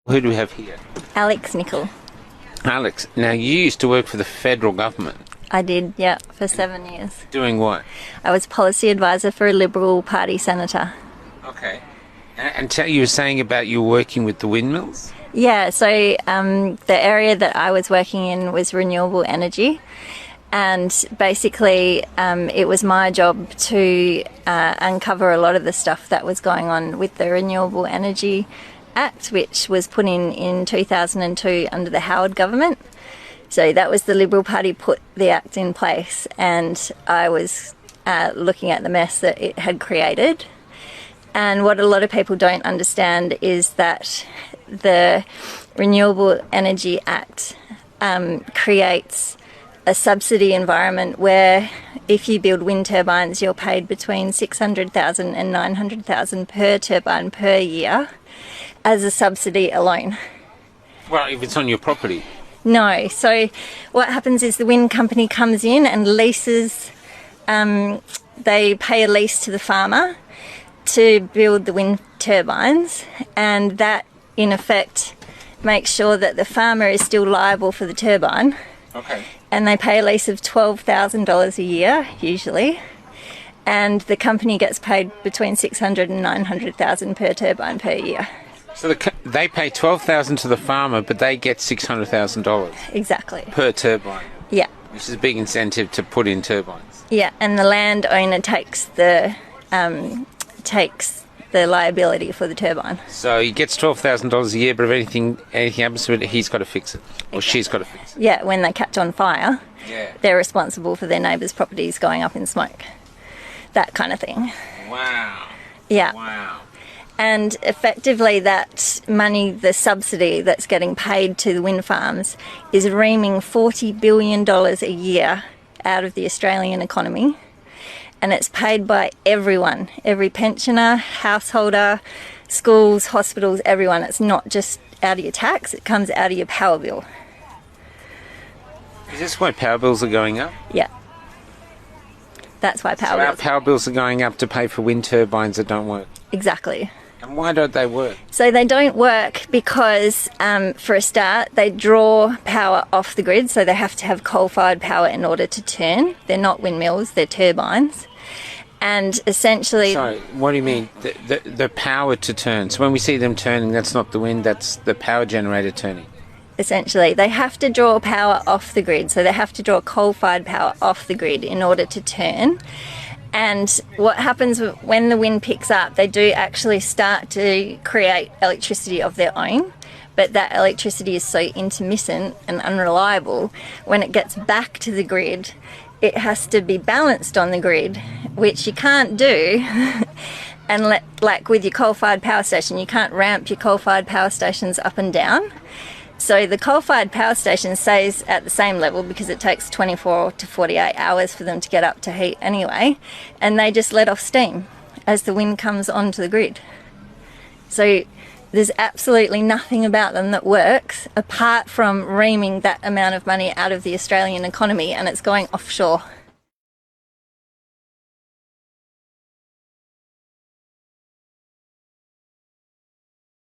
Who do we have here? Alex Nicol. Alex, now you used to work for the federal government. I did, yeah, for 7 years. Doing what? I was policy advisor for a Liberal Party senator. Okay. And you were saying about you working with the windmills? Yeah, so the area that I was working in was renewable energy. And basically, it was my job to uncover a lot of the stuff that was going on with the Renewable Energy Act, which was put in 2002 under the Howard government. So that was the Liberal Party put the act in place, and I was looking at the mess that it had created. And what a lot of people don't understand is that the Renewable Energy Act creates a subsidy environment where if you build wind turbines, you're paid between $600,000 and $900,000 per turbine per year as a subsidy alone. Well, if it's on your property. No. So what happens is the wind company comes in and leases, they pay a lease to the farmer to build the wind turbines, and that in effect makes sure that the farmer is still liable for the turbine. Okay. And they pay a lease of $12,000 a year, usually, and the company gets paid between $600,000 and $900,000 per turbine per year. So they pay $12,000 to the farmer, but they get $600,000 Exactly. per turbine. Yeah. Which is a big incentive to put in turbines. Yeah, and the landowner takes the liability for the turbine. So he gets $12,000 a year, but if anything happens to it, he's got to fix it, or she's got to fix it. Yeah, when they catch on fire, Yeah. they're responsible for their neighbours' properties going up in smoke. That kind of thing. Wow. Yeah. Wow. And effectively that money, the subsidy that's getting paid to the wind farms, is reaming $40 billion a year out of the Australian economy. And it's paid by everyone, every pensioner, householder, schools, hospitals, everyone. It's not just out of your tax, it comes out of your power bill. Is this why power bills are going up? Yeah. That's why So our power bills are going up to pay for wind turbines that don't work. Exactly. And why don't they work? So they don't work because, for a start, they draw power off the grid, so they have to have coal-fired power in order to turn. They're not windmills, they're turbines. And essentially... Sorry, what do you mean? The power to turn. So when we see them turning, that's not the wind, that's the power generator turning. Essentially, they have to draw power off the grid, so they have to draw coal-fired power off the grid in order to turn. And what happens when the wind picks up, they do actually start to create electricity of their own, but that electricity is so intermittent and unreliable, when it gets back to the grid, it has to be balanced on the grid, which you can't do. And like with your coal-fired power station, you can't ramp your coal-fired power stations up and down. So the coal-fired power station stays at the same level because it takes 24 to 48 hours for them to get up to heat anyway, and they just let off steam as the wind comes onto the grid. So there's absolutely nothing about them that works apart from reaming that amount of money out of the Australian economy, and it's going offshore.